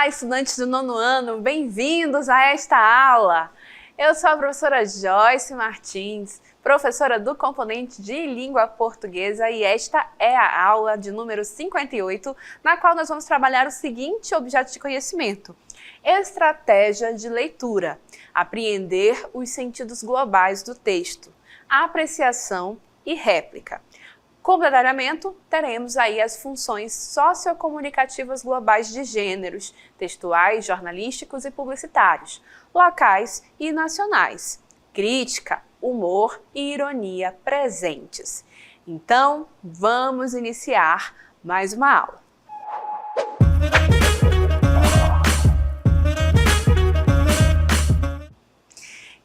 Olá, estudantes do 9º ano, bem-vindos a esta aula. Eu sou a professora Joyce Martins, professora do componente de língua portuguesa, e esta é a aula de número 58, na qual nós vamos trabalhar o seguinte objeto de conhecimento: estratégia de leitura, apreender os sentidos globais do texto, apreciação e réplica. Complementariamente, teremos aí as funções sociocomunicativas globais de gêneros, textuais, jornalísticos e publicitários, locais e nacionais, crítica, humor e ironia presentes. Então, vamos iniciar mais uma aula.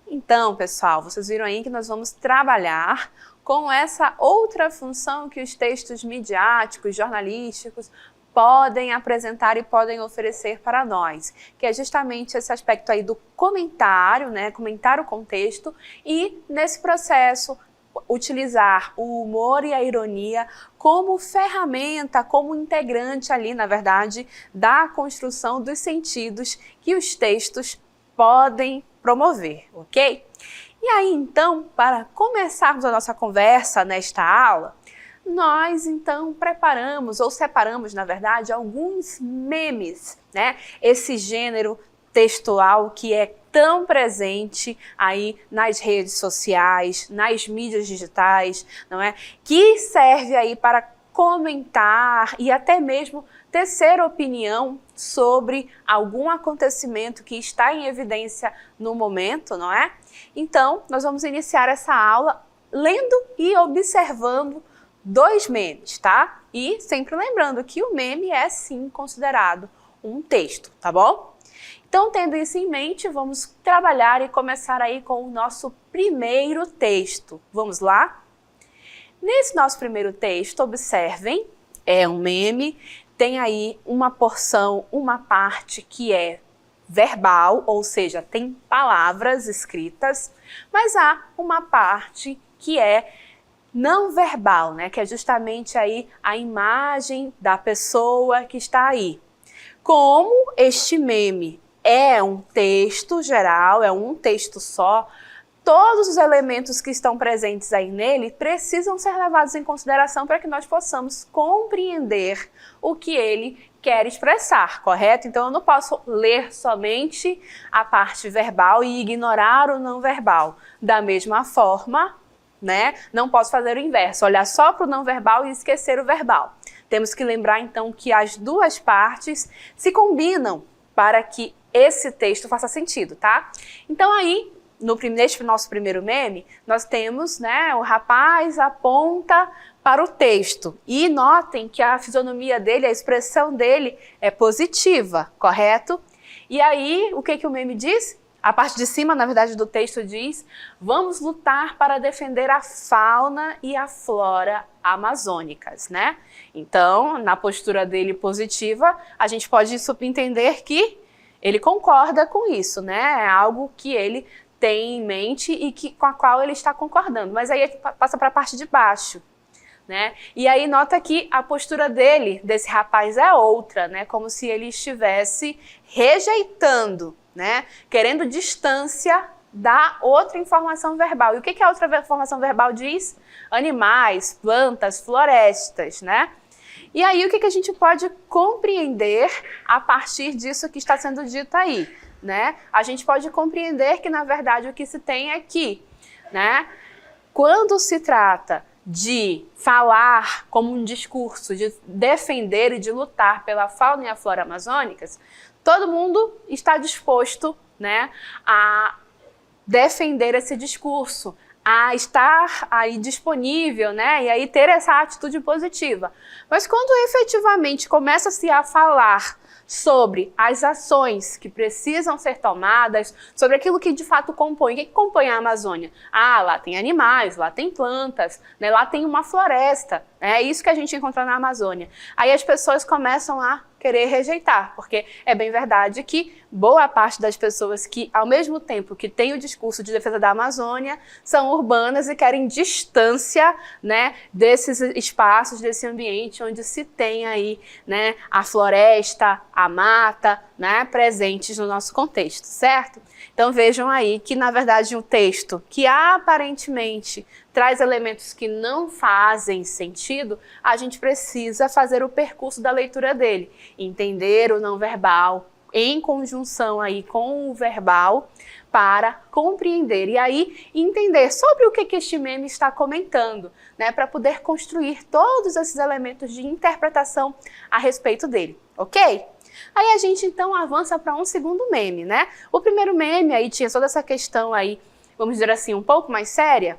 Então, pessoal, vocês viram aí que nós vamos trabalhar com essa outra função que os textos midiáticos, jornalísticos, podem apresentar e podem oferecer para nós, que é justamente esse aspecto aí do comentário, né? Comentar o contexto e, nesse processo, utilizar o humor e a ironia como ferramenta, como integrante ali, na verdade, da construção dos sentidos que os textos podem promover, ok? E aí, então, para começarmos a nossa conversa nesta aula, nós, então, preparamos, ou separamos, na verdade, alguns memes, né? Esse gênero textual que é tão presente aí nas redes sociais, nas mídias digitais, não é? Que serve aí para comentar e até mesmo tecer opinião sobre algum acontecimento que está em evidência no momento, não é? Então, nós vamos iniciar essa aula lendo e observando dois memes, tá? E sempre lembrando que o meme é sim considerado um texto, tá bom? Então, tendo isso em mente, vamos trabalhar e começar aí com o nosso primeiro texto. Vamos lá? Nesse nosso primeiro texto, observem, é um meme, tem aí uma porção, uma parte que é verbal, ou seja, tem palavras escritas, mas há uma parte que é não verbal, né? Que é justamente aí a imagem da pessoa que está aí. Como este meme é um texto geral, é um texto só, todos os elementos que estão presentes aí nele precisam ser levados em consideração para que nós possamos compreender o que ele quer expressar, correto? Então eu não posso ler somente a parte verbal e ignorar o não verbal. Da mesma forma, né? Não posso fazer o inverso, olhar só para o não verbal e esquecer o verbal. Temos que lembrar então que as duas partes se combinam para que esse texto faça sentido, tá? Então aí, neste nosso primeiro meme, nós temos, né, o rapaz aponta para o texto. E notem que a fisionomia dele, a expressão dele é positiva, correto? E aí, o que o meme diz? A parte de cima, na verdade, do texto diz: vamos lutar para defender a fauna e a flora amazônicas, né? Então, na postura dele positiva, a gente pode subentender que ele concorda com isso, né? É algo que ele tem em mente e com a qual ele está concordando. Mas aí passa para a parte de baixo, né? E aí nota que a postura dele, desse rapaz, é outra, né? Como se ele estivesse rejeitando, né? Querendo distância da outra informação verbal. E o que a outra informação verbal diz? Animais, plantas, florestas, né? E aí o que a gente pode compreender a partir disso que está sendo dito aí, né? A gente pode compreender que, na verdade, o que se tem aqui, né? Quando se trata de falar como um discurso, de defender e de lutar pela fauna e a flora amazônicas, todo mundo está disposto, né, a defender esse discurso, a estar aí disponível, né, e aí ter essa atitude positiva. Mas quando efetivamente começa-se a falar sobre as ações que precisam ser tomadas, sobre aquilo que de fato compõe. O que compõe a Amazônia? Ah, lá tem animais, lá tem plantas, né? Lá tem uma floresta. É isso que a gente encontra na Amazônia. Aí as pessoas começam a querer rejeitar, porque é bem verdade que boa parte das pessoas que, ao mesmo tempo que têm o discurso de defesa da Amazônia, são urbanas e querem distância, né, desses espaços, desse ambiente onde se tem aí, né, a floresta, a mata, né, presentes no nosso contexto, certo? Então vejam aí que, na verdade, um texto que aparentemente traz elementos que não fazem sentido, a gente precisa fazer o percurso da leitura dele, entender o não verbal em conjunção aí com o verbal para compreender e aí entender sobre o que este meme está comentando, né, para poder construir todos esses elementos de interpretação a respeito dele, ok? Aí a gente então avança para um segundo meme, né? O primeiro meme aí tinha toda essa questão aí, vamos dizer assim, um pouco mais séria,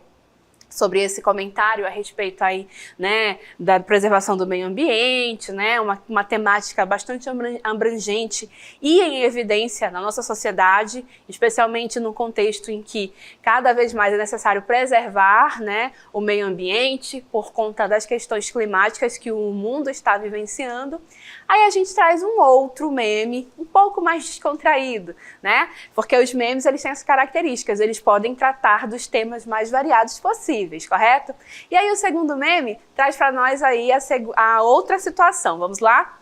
sobre esse comentário a respeito aí, né, da preservação do meio ambiente, né, uma temática bastante abrangente e em evidência na nossa sociedade, especialmente no contexto em que cada vez mais é necessário preservar, né, o meio ambiente por conta das questões climáticas que o mundo está vivenciando. Aí a gente traz um outro meme um pouco mais descontraído, né, porque os memes eles têm essas características, eles podem tratar dos temas mais variados possíveis. Correto? E aí o segundo meme traz para nós aí a outra situação. Vamos lá?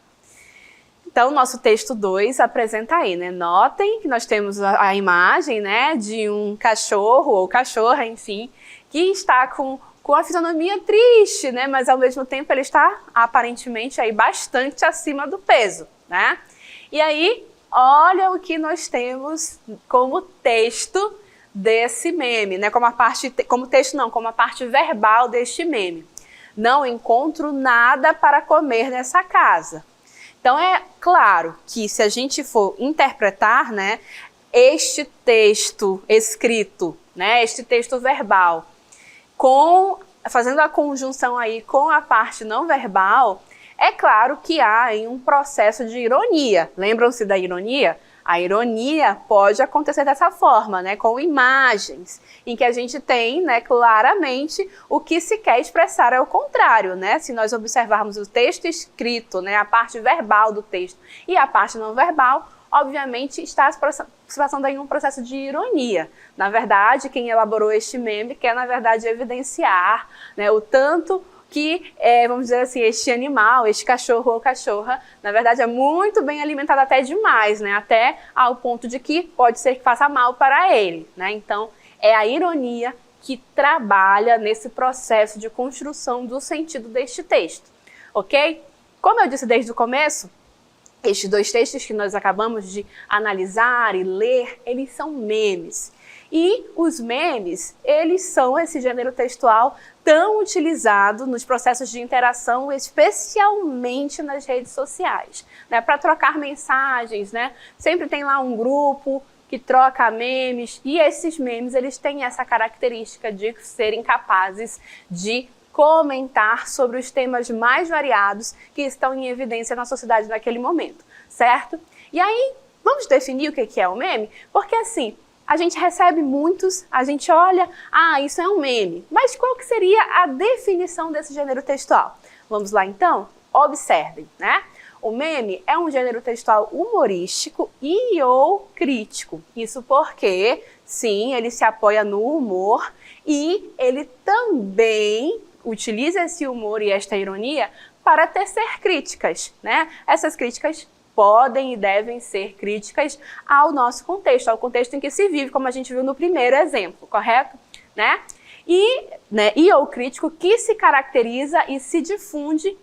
Então, nosso texto 2 apresenta aí, né? Notem que nós temos a imagem, né, de um cachorro ou cachorra, enfim, que está com a fisionomia triste, né? Mas ao mesmo tempo ele está aparentemente aí bastante acima do peso, né? E aí, olha o que nós temos como texto desse meme, né? Como a parte verbal deste meme. Não encontro nada para comer nessa casa. Então é claro que se a gente for interpretar, né, este texto escrito, né, este texto verbal, fazendo a conjunção aí com a parte não verbal, é claro que há aí um processo de ironia. Lembram-se da ironia? A ironia pode acontecer dessa forma, né, com imagens, em que a gente tem, né, claramente o que se quer expressar é o contrário, né? Se nós observarmos o texto escrito, né, a parte verbal do texto e a parte não verbal, obviamente está se passando aí um processo de ironia. Na verdade, quem elaborou este meme quer, na verdade, evidenciar, né, o tanto que, vamos dizer assim, este animal, este cachorro ou cachorra, na verdade é muito bem alimentado até demais, né? Até ao ponto de que pode ser que faça mal para ele, né? Então, é a ironia que trabalha nesse processo de construção do sentido deste texto, ok? Como eu disse desde o começo, estes dois textos que nós acabamos de analisar e ler, eles são memes. E os memes, eles são esse gênero textual tão utilizado nos processos de interação, especialmente nas redes sociais, né? Para trocar mensagens, né? Sempre tem lá um grupo que troca memes, e esses memes, eles têm essa característica de serem capazes de comentar sobre os temas mais variados que estão em evidência na sociedade naquele momento, certo? E aí, vamos definir o que é o meme? Porque assim, a gente recebe muitos, a gente olha, isso é um meme. Mas qual que seria a definição desse gênero textual? Vamos lá então? Observem, né? O meme é um gênero textual humorístico e ou crítico. Isso porque, sim, ele se apoia no humor e ele também utiliza esse humor e esta ironia para tecer críticas, né? Essas críticas podem e devem ser críticas ao nosso contexto, ao contexto em que se vive, como a gente viu no primeiro exemplo, correto? Né? E o crítico que se caracteriza e se difunde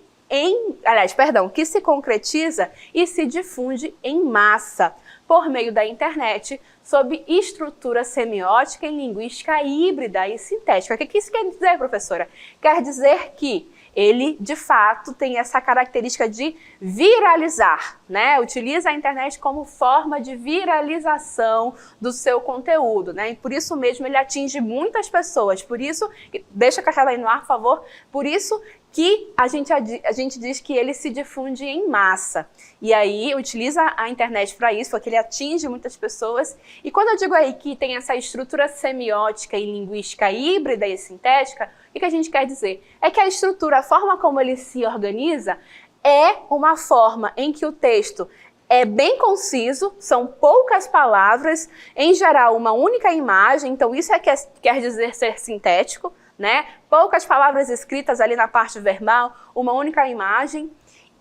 que se concretiza e se difunde em massa por meio da internet, sob estrutura semiótica e linguística híbrida e sintética. O que isso quer dizer, professora? Quer dizer que ele, de fato, tem essa característica de viralizar, né? Utiliza a internet como forma de viralização do seu conteúdo, né? E por isso mesmo ele atinge muitas pessoas. Por isso, deixa a caixa aí no ar, por favor. Por isso que a gente diz que ele se difunde em massa. E aí utiliza a internet para isso, porque ele atinge muitas pessoas. E quando eu digo aí que tem essa estrutura semiótica e linguística híbrida e sintética, o O que a gente quer dizer? É que a estrutura, a forma como ele se organiza, é uma forma em que o texto é bem conciso, são poucas palavras, em geral uma única imagem, então isso é que quer dizer ser sintético, né? Poucas palavras escritas ali na parte verbal, uma única imagem.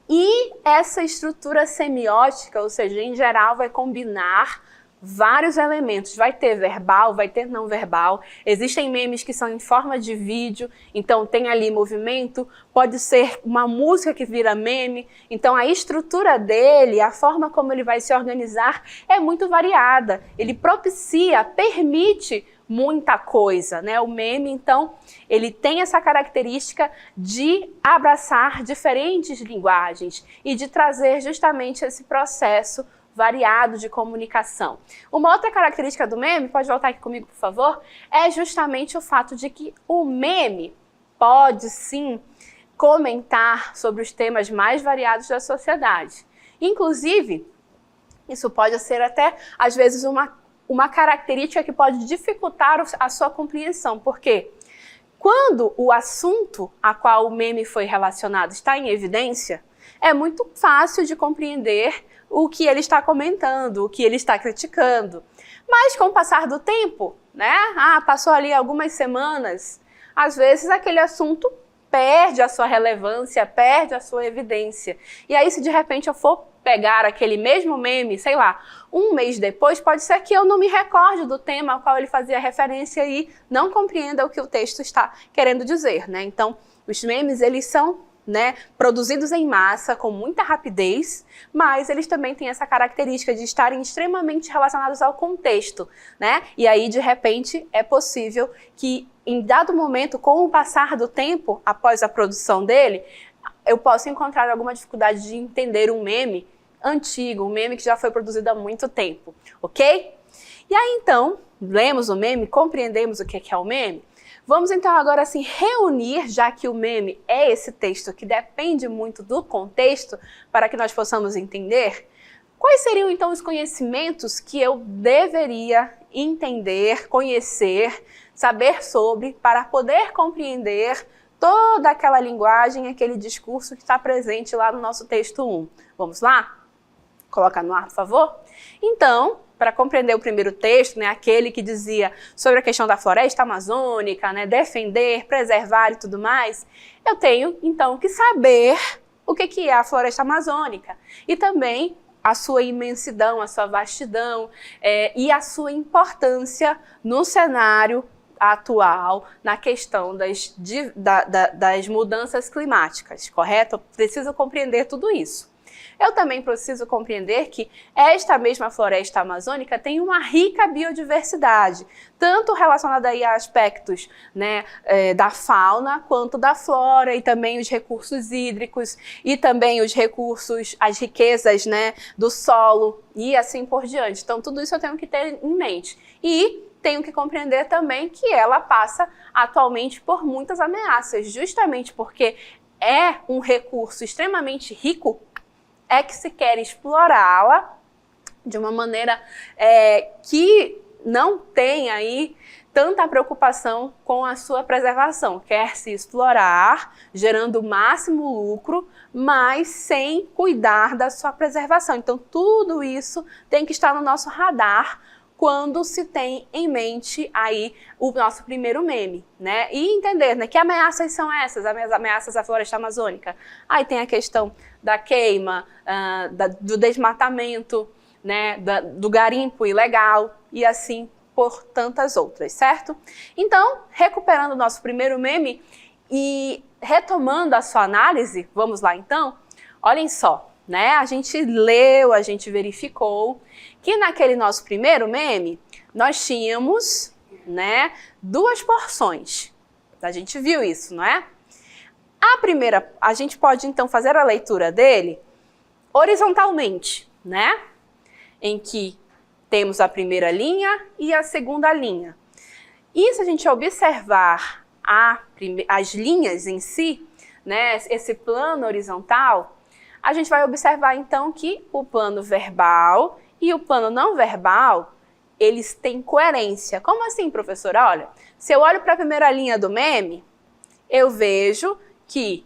E essa estrutura semiótica, ou seja, em geral vai combinar vários elementos, vai ter verbal, vai ter não verbal, existem memes que são em forma de vídeo, então tem ali movimento, pode ser uma música que vira meme, então a estrutura dele, a forma como ele vai se organizar é muito variada, ele propicia, permite muita coisa, né? O meme, então, ele tem essa característica de abraçar diferentes linguagens e de trazer justamente esse processo variado de comunicação. Uma outra característica do meme, pode voltar aqui comigo, por favor, é justamente o fato de que o meme pode, sim, comentar sobre os temas mais variados da sociedade. Inclusive, isso pode ser até, às vezes, uma característica que pode dificultar a sua compreensão. Por quê? Quando o assunto a qual o meme foi relacionado está em evidência, é muito fácil de compreender o que ele está comentando, o que ele está criticando. Mas com o passar do tempo, né? Passou ali algumas semanas, às vezes aquele assunto perde a sua relevância, perde a sua evidência. E aí, se de repente eu for pegar aquele mesmo meme, sei lá, um mês depois, pode ser que eu não me recorde do tema ao qual ele fazia referência e não compreenda o que o texto está querendo dizer, né? Então, os memes, eles são, né, produzidos em massa, com muita rapidez, mas eles também têm essa característica de estarem extremamente relacionados ao contexto, né? E aí, de repente, é possível que, em dado momento, com o passar do tempo, após a produção dele, eu possa encontrar alguma dificuldade de entender um meme antigo, um meme que já foi produzido há muito tempo, ok? E aí, então, lemos o meme, compreendemos o que é o meme? Vamos então agora assim reunir, já que o meme é esse texto que depende muito do contexto para que nós possamos entender, quais seriam então os conhecimentos que eu deveria entender, conhecer, saber sobre para poder compreender toda aquela linguagem, aquele discurso que está presente lá no nosso texto 1. Vamos lá? Coloca no ar, por favor? Então, para compreender o primeiro texto, né, aquele que dizia sobre a questão da floresta amazônica, né, defender, preservar e tudo mais, eu tenho, então, que saber o que é a floresta amazônica e também a sua imensidão, a sua vastidão e a sua importância no cenário atual, na questão das mudanças climáticas, correto? Eu preciso compreender tudo isso. Eu também preciso compreender que esta mesma floresta amazônica tem uma rica biodiversidade, tanto relacionada aí a aspectos, né, da fauna quanto da flora e também os recursos hídricos e também os recursos, as riquezas, né, do solo e assim por diante. Então tudo isso eu tenho que ter em mente. E tenho que compreender também que ela passa atualmente por muitas ameaças, justamente porque é um recurso extremamente rico, é que se quer explorá-la de uma maneira que não tem aí tanta preocupação com a sua preservação. Quer se explorar, gerando o máximo lucro, mas sem cuidar da sua preservação. Então tudo isso tem que estar no nosso radar quando se tem em mente aí o nosso primeiro meme, né? E entender, né, que ameaças são essas, as ameaças à floresta amazônica. Aí tem a questão da queima, do desmatamento, né, do garimpo ilegal e assim por tantas outras, certo? Então, recuperando o nosso primeiro meme e retomando a sua análise, vamos lá então? Olhem só, né? A gente leu, a gente verificou que naquele nosso primeiro meme nós tínhamos, né, duas porções. A gente viu isso, não é? A primeira, a gente pode então fazer a leitura dele horizontalmente, né? Em que temos a primeira linha e a segunda linha. E se a gente observar as linhas em si, né, esse plano horizontal, a gente vai observar então que o plano verbal e o plano não verbal, eles têm coerência. Como assim, professora? Olha, se eu olho para a primeira linha do meme, eu vejo que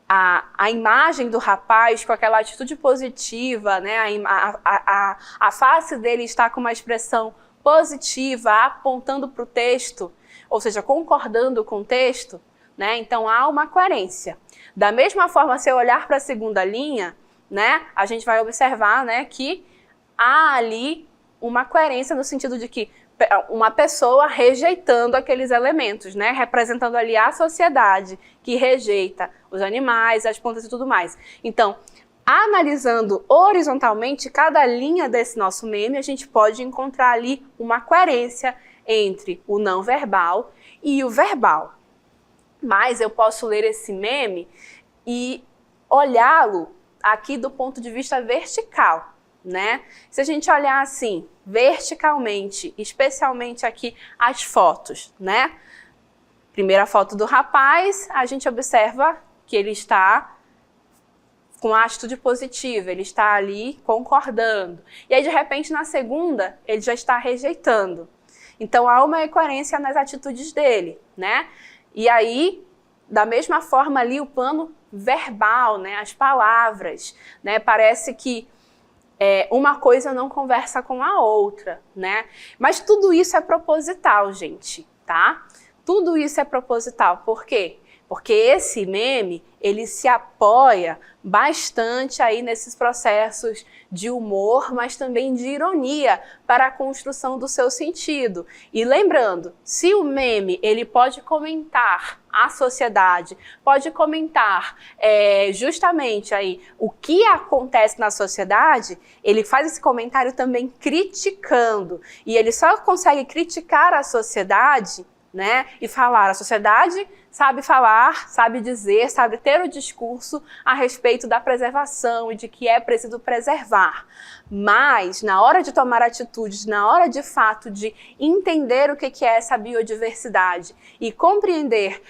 a imagem do rapaz com aquela atitude positiva, né, a face dele está com uma expressão positiva, apontando para o texto, ou seja, concordando com o texto, né, então há uma coerência. Da mesma forma, se eu olhar para a segunda linha, né, a gente vai observar, né, que há ali uma coerência no sentido de que uma pessoa rejeitando aqueles elementos, né? Representando ali a sociedade que rejeita os animais, as plantas e tudo mais. Então, analisando horizontalmente cada linha desse nosso meme, a gente pode encontrar ali uma coerência entre o não verbal e o verbal. Mas eu posso ler esse meme e olhá-lo aqui do ponto de vista vertical, né? Se a gente olhar assim, verticalmente, especialmente aqui as fotos, né? Primeira foto do rapaz, a gente observa que ele está com uma atitude positiva, ele está ali concordando. E aí, de repente, na segunda, ele já está rejeitando. Então, há uma incoerência nas atitudes dele, né? E aí, da mesma forma ali, o plano verbal, né? As palavras, né? Parece que uma coisa não conversa com a outra, né? Mas tudo isso é proposital, gente, tá? Tudo isso é proposital. Por quê? Porque esse meme, ele se apoia bastante aí nesses processos de humor, mas também de ironia para a construção do seu sentido. E lembrando, se o meme, ele pode comentar a sociedade, pode comentar justamente aí o que acontece na sociedade, ele faz esse comentário também criticando. E ele só consegue criticar a sociedade, né, e falar, a sociedade sabe falar, sabe dizer, sabe ter o discurso a respeito da preservação e de que é preciso preservar. Mas, na hora de tomar atitudes, na hora de fato de entender o que é essa biodiversidade e compreender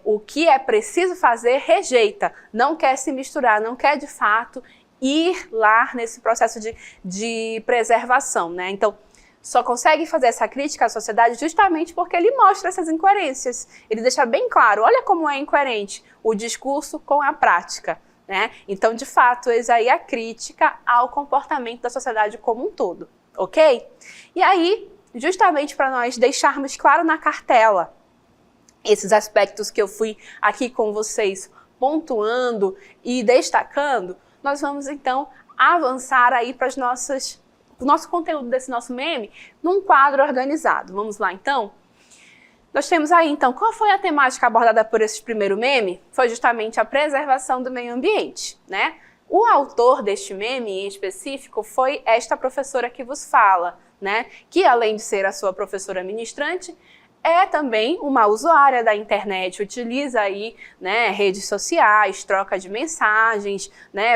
o que é preciso fazer, rejeita, não quer se misturar, não quer de fato ir lá nesse processo de preservação, né? Então, só consegue fazer essa crítica à sociedade justamente porque ele mostra essas incoerências. Ele deixa bem claro, olha como é incoerente o discurso com a prática, né? Então, de fato, eis aí a crítica ao comportamento da sociedade como um todo, ok? E aí, justamente para nós deixarmos claro na cartela esses aspectos que eu fui aqui com vocês pontuando e destacando, nós vamos então avançar aí para o nosso conteúdo desse nosso meme num quadro organizado. Vamos lá, então? Nós temos aí, então, qual foi a temática abordada por esse primeiro meme? Foi justamente a preservação do meio ambiente, né? O autor deste meme em específico foi esta professora que vos fala, né? Que além de ser a sua professora ministrante, é também uma usuária da internet, utiliza aí, né, redes sociais, troca de mensagens, né,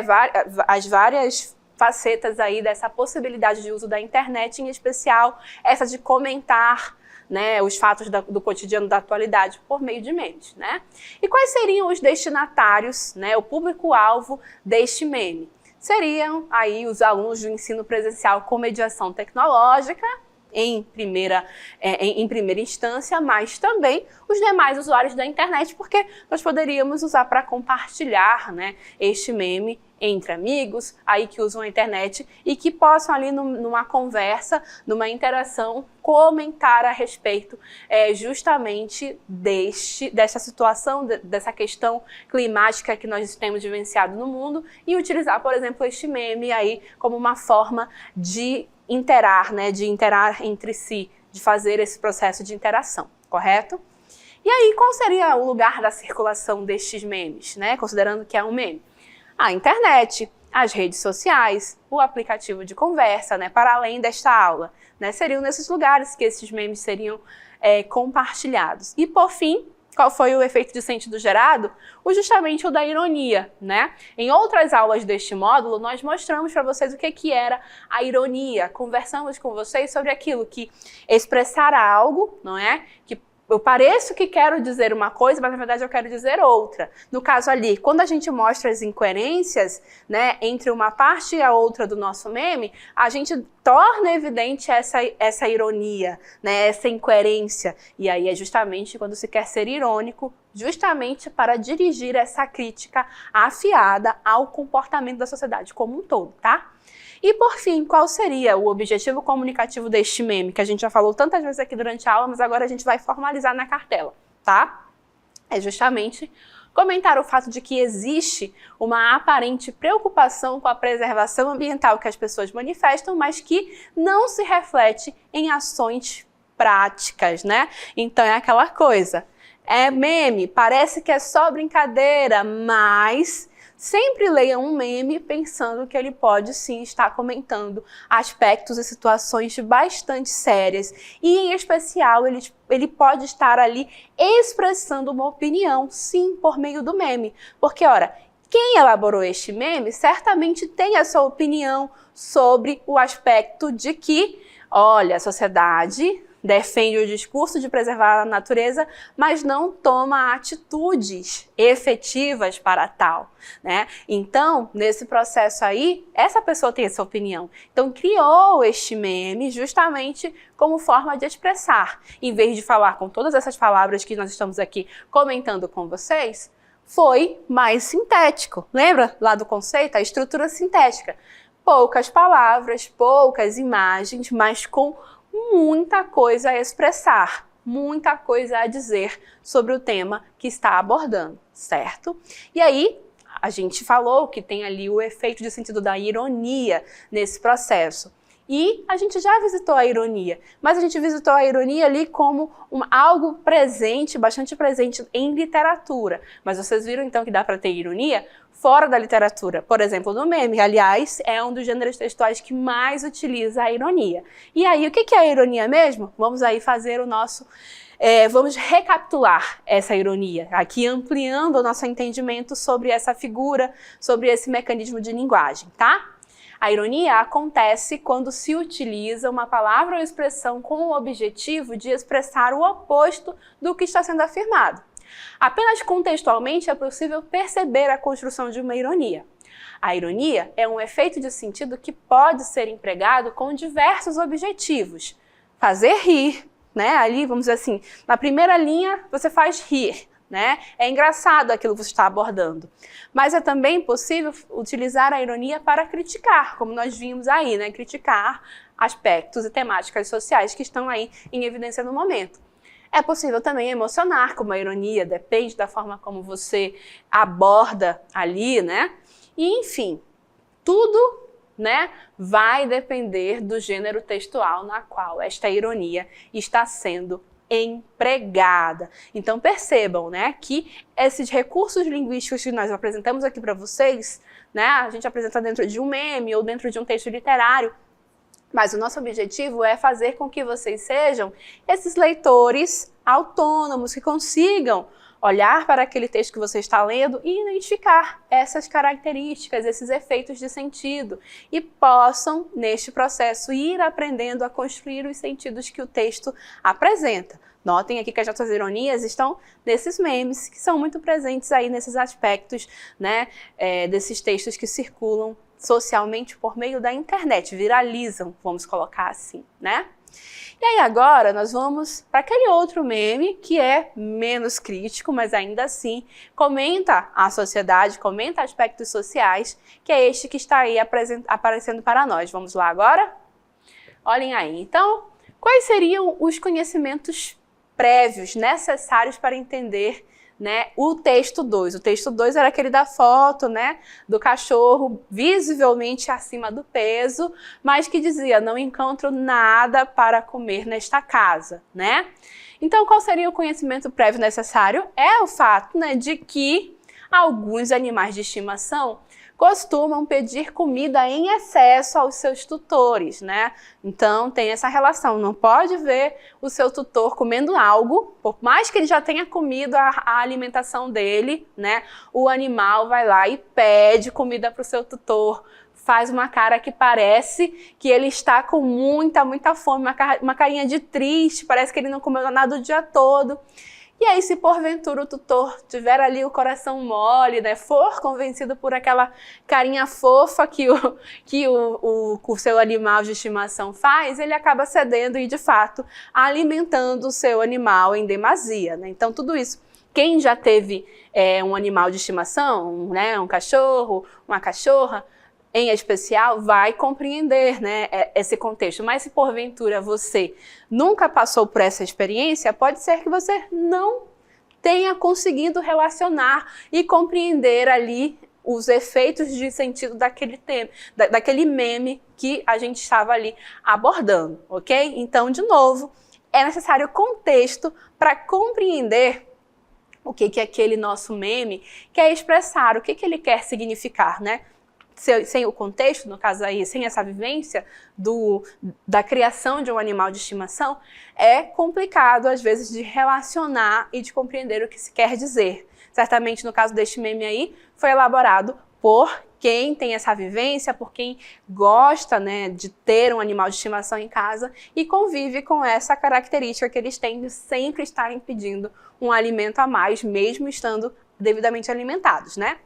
as várias facetas aí dessa possibilidade de uso da internet, em especial essa de comentar, né, os fatos do cotidiano da atualidade por meio de memes, né? E quais seriam os destinatários, né, o público-alvo deste meme? Seriam aí os alunos do ensino presencial com mediação tecnológica, em primeira instância, mas também os demais usuários da internet, porque nós poderíamos usar para compartilhar, né, este meme entre amigos aí que usam a internet e que possam ali numa conversa, numa interação, comentar a respeito justamente dessa situação, dessa questão climática que nós temos vivenciado no mundo e utilizar, por exemplo, este meme aí como uma forma de interar, né, de interar entre si, de fazer esse processo de interação, correto? E aí, qual seria o lugar da circulação destes memes, né, considerando que é um meme? A internet, as redes sociais, o aplicativo de conversa, né, para além desta aula, né, seriam nesses lugares que esses memes seriam compartilhados. E por fim, qual foi o efeito de sentido gerado? Justamente o da ironia, né? Em outras aulas deste módulo, nós mostramos para vocês o que era a ironia. Conversamos com vocês sobre aquilo que expressar algo, não é? Que eu pareço que quero dizer uma coisa, mas na verdade eu quero dizer outra. No caso ali, quando a gente mostra as incoerências, né, entre uma parte e a outra do nosso meme, a gente torna evidente essa ironia, né, essa incoerência. E aí é justamente quando se quer ser irônico, justamente para dirigir essa crítica afiada ao comportamento da sociedade como um todo, tá? E por fim, qual seria o objetivo comunicativo deste meme, que a gente já falou tantas vezes aqui durante a aula, mas agora a gente vai formalizar na cartela, tá? É justamente comentar o fato de que existe uma aparente preocupação com a preservação ambiental que as pessoas manifestam, mas que não se reflete em ações práticas, né? Então é aquela coisa, é meme, parece que é só brincadeira, mas sempre leia um meme pensando que ele pode sim estar comentando aspectos e situações bastante sérias e, em especial, ele pode estar ali expressando uma opinião, sim, por meio do meme. Porque, ora, quem elaborou este meme certamente tem a sua opinião sobre o aspecto de que, olha, a sociedade defende o discurso de preservar a natureza, mas não toma atitudes efetivas para tal, né? Então, nesse processo aí, essa pessoa tem essa opinião. Então, criou este meme justamente como forma de expressar. Em vez de falar com todas essas palavras que nós estamos aqui comentando com vocês, foi mais sintético. Lembra lá do conceito? A estrutura sintética. Poucas palavras, poucas imagens, mas com muita coisa a expressar, muita coisa a dizer sobre o tema que está abordando, certo? E aí, a gente falou que tem ali o efeito de sentido da ironia nesse processo. E a gente já visitou a ironia, mas a gente visitou a ironia ali como algo presente, bastante presente em literatura. Mas vocês viram então que dá para ter ironia fora da literatura, por exemplo, no meme. Aliás, é um dos gêneros textuais que mais utiliza a ironia. E aí, o que é a ironia mesmo? Vamos aí fazer o nosso... vamos recapitular essa ironia, aqui ampliando o nosso entendimento sobre essa figura, sobre esse mecanismo de linguagem, tá? A ironia acontece quando se utiliza uma palavra ou expressão com o objetivo de expressar o oposto do que está sendo afirmado. Apenas contextualmente é possível perceber a construção de uma ironia. A ironia é um efeito de sentido que pode ser empregado com diversos objetivos. Fazer rir, né? Ali, vamos dizer assim, na primeira linha você faz rir, né? É engraçado aquilo que você está abordando. Mas é também possível utilizar a ironia para criticar, como nós vimos aí, né? Criticar aspectos e temáticas sociais que estão aí em evidência no momento. É possível também emocionar com uma ironia, depende da forma como você aborda ali, né? E, enfim, tudo, né, vai depender do gênero textual na qual esta ironia está sendo empregada. Então percebam, né, que esses recursos linguísticos que nós apresentamos aqui para vocês, né, a gente apresenta dentro de um meme ou dentro de um texto literário, mas o nosso objetivo é fazer com que vocês sejam esses leitores autônomos que consigam olhar para aquele texto que você está lendo e identificar essas características, esses efeitos de sentido e possam, neste processo, ir aprendendo a construir os sentidos que o texto apresenta. Notem aqui que as nossas ironias estão nesses memes, que são muito presentes aí nesses aspectos, né, desses textos que circulam socialmente por meio da internet, viralizam, vamos colocar assim, né? E aí agora nós vamos para aquele outro meme que é menos crítico, mas ainda assim comenta a sociedade, comenta aspectos sociais, que é este que está aí aparecendo para nós. Vamos lá agora? Olhem aí. Então, quais seriam os conhecimentos prévios necessários para entender, né, o texto 2. O texto 2 era aquele da foto, né, do cachorro visivelmente acima do peso, mas que dizia, não encontro nada para comer nesta casa, né? Então, qual seria o conhecimento prévio necessário? É o fato, né, de que alguns animais de estimação costumam pedir comida em excesso aos seus tutores, né? Então tem essa relação, não pode ver o seu tutor comendo algo, por mais que ele já tenha comido a alimentação dele, né? O animal vai lá e pede comida para o seu tutor, faz uma cara que parece que ele está com muita fome, uma carinha de triste, parece que ele não comeu nada o dia todo. E aí, se porventura o tutor tiver ali o coração mole, né, for convencido por aquela carinha fofa que o seu animal de estimação faz, ele acaba cedendo e, de fato, alimentando o seu animal em demasia, né? Então, tudo isso, quem já teve um animal de estimação, né, um cachorro, uma cachorra, em especial, vai compreender, né, esse contexto. Mas se porventura você nunca passou por essa experiência, pode ser que você não tenha conseguido relacionar e compreender ali os efeitos de sentido daquele tema, daquele meme que a gente estava ali abordando, ok? Então, de novo, é necessário contexto para compreender o que aquele nosso meme quer expressar, o que ele quer significar, né? Sem o contexto, no caso aí, sem essa vivência da criação de um animal de estimação, é complicado, às vezes, de relacionar e de compreender o que se quer dizer. Certamente, no caso deste meme aí, foi elaborado por quem tem essa vivência, por quem gosta, né, de ter um animal de estimação em casa e convive com essa característica que eles têm de sempre estarem pedindo um alimento a mais, mesmo estando devidamente alimentados, né?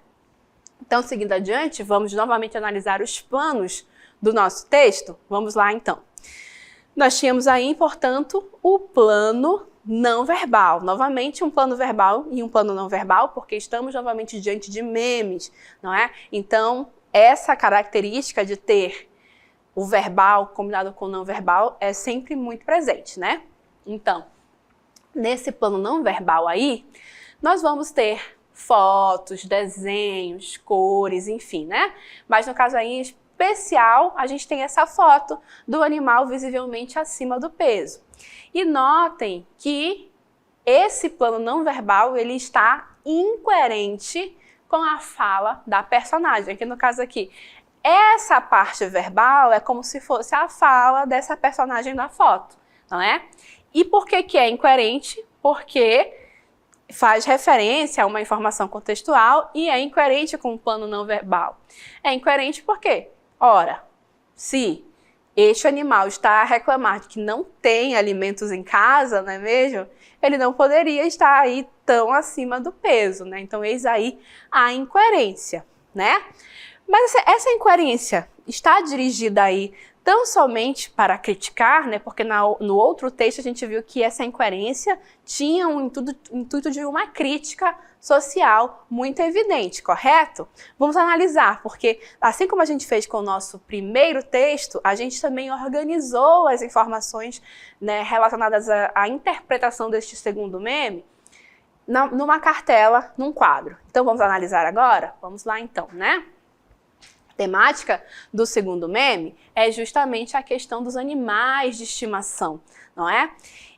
Então, seguindo adiante, vamos novamente analisar os planos do nosso texto. Vamos lá, então. Nós tínhamos aí, portanto, o plano não verbal. Novamente, um plano verbal e um plano não verbal, porque estamos novamente diante de memes, não é? Então, essa característica de ter o verbal combinado com o não verbal é sempre muito presente, né? Então, nesse plano não verbal aí, nós vamos ter fotos, desenhos, cores, enfim, né? Mas no caso aí em especial, a gente tem essa foto do animal visivelmente acima do peso. E notem que esse plano não verbal, ele está incoerente com a fala da personagem. Aqui no caso aqui, essa parte verbal é como se fosse a fala dessa personagem da foto, não é? E por que é incoerente? Porque faz referência a uma informação contextual e é incoerente com o plano não verbal. É incoerente por quê? Ora, se este animal está a reclamar de que não tem alimentos em casa, não é mesmo? Ele não poderia estar aí tão acima do peso, né? Então, eis aí a incoerência, né? Mas essa incoerência está dirigida aí tão somente para criticar, né? Porque no outro texto a gente viu que essa incoerência tinha um intuito de uma crítica social muito evidente, correto? Vamos analisar, porque assim como a gente fez com o nosso primeiro texto, a gente também organizou as informações, né, relacionadas à interpretação deste segundo meme numa cartela, num quadro. Então vamos analisar agora? Vamos lá então, né? A temática do segundo meme é justamente a questão dos animais de estimação, não é?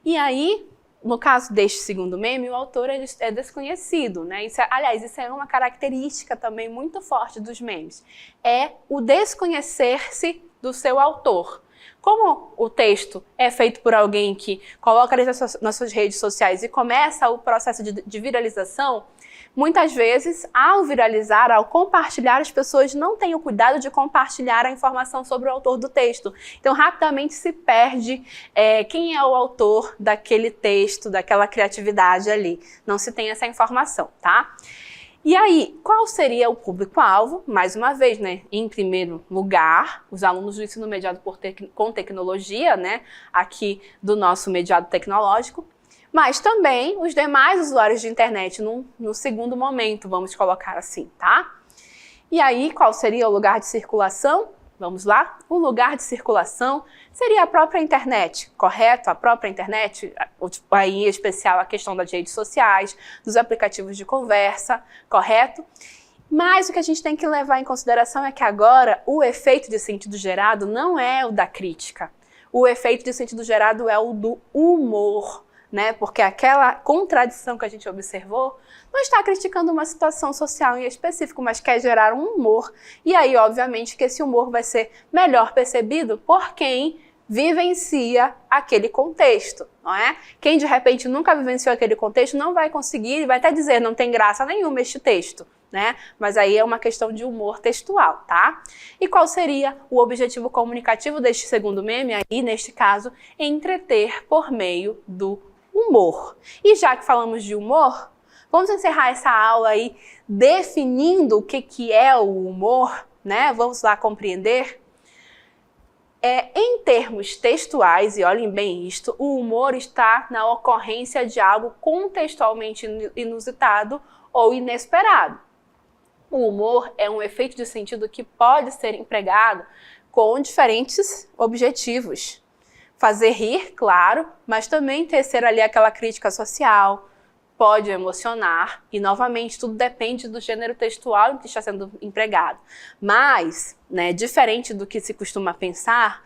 E aí, no caso deste segundo meme, o autor é desconhecido, né? Aliás, isso é uma característica também muito forte dos memes. É o desconhecer-se do seu autor. Como o texto é feito por alguém que coloca nas suas redes sociais e começa o processo de viralização, muitas vezes, ao viralizar, ao compartilhar, as pessoas não têm o cuidado de compartilhar a informação sobre o autor do texto. Então, rapidamente se perde quem é o autor daquele texto, daquela criatividade ali. Não se tem essa informação, tá? E aí, qual seria o público-alvo? Mais uma vez, né? Em primeiro lugar, os alunos do ensino mediado com tecnologia, né? Aqui do nosso mediado tecnológico. Mas também os demais usuários de internet no segundo momento, vamos colocar assim, tá? E aí, qual seria o lugar de circulação? Vamos lá? O lugar de circulação seria a própria internet, correto? A própria internet, aí em especial a questão das redes sociais, dos aplicativos de conversa, correto? Mas o que a gente tem que levar em consideração é que agora o efeito de sentido gerado não é o da crítica. O efeito de sentido gerado é o do humor. né? Porque aquela contradição que a gente observou não está criticando uma situação social em específico, mas quer gerar um humor. E aí, obviamente, que esse humor vai ser melhor percebido por quem vivencia aquele contexto, não é? Quem de repente nunca vivenciou aquele contexto não vai conseguir, vai até dizer não tem graça nenhuma este texto, né? Mas aí é uma questão de humor textual, tá? E qual seria o objetivo comunicativo deste segundo meme? Aí, neste caso, entreter por meio do humor. E já que falamos de humor, vamos encerrar essa aula aí definindo o que é o humor, né? Vamos lá compreender. Em termos textuais, e olhem bem isto, o humor está na ocorrência de algo contextualmente inusitado ou inesperado. O humor é um efeito de sentido que pode ser empregado com diferentes objetivos. Fazer rir, claro, mas também tecer ali aquela crítica social, pode emocionar, e novamente tudo depende do gênero textual em que está sendo empregado. Mas, né, diferente do que se costuma pensar,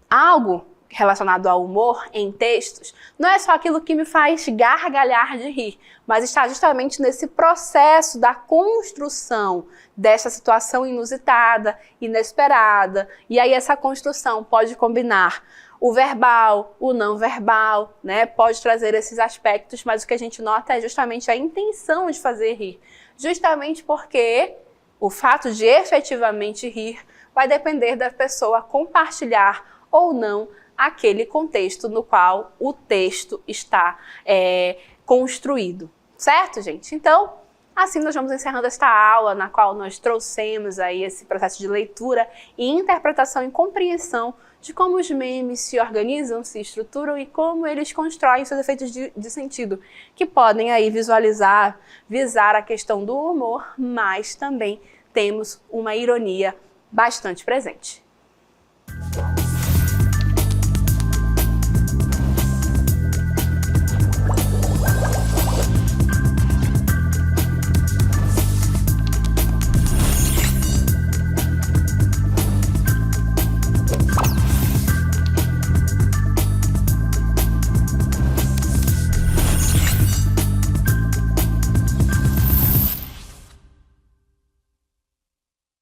algo relacionado ao humor em textos não é só aquilo que me faz gargalhar de rir, mas está justamente nesse processo da construção dessa situação inusitada, inesperada, e aí essa construção pode combinar o verbal, o não verbal, né? Pode trazer esses aspectos, mas o que a gente nota é justamente a intenção de fazer rir. Justamente porque o fato de efetivamente rir vai depender da pessoa compartilhar ou não aquele contexto no qual o texto está construído. Certo, gente? Então, assim nós vamos encerrando esta aula na qual nós trouxemos aí esse processo de leitura e interpretação e compreensão de como os memes se organizam, se estruturam e como eles constroem seus efeitos de sentido, que podem aí visar a questão do humor, mas também temos uma ironia bastante presente.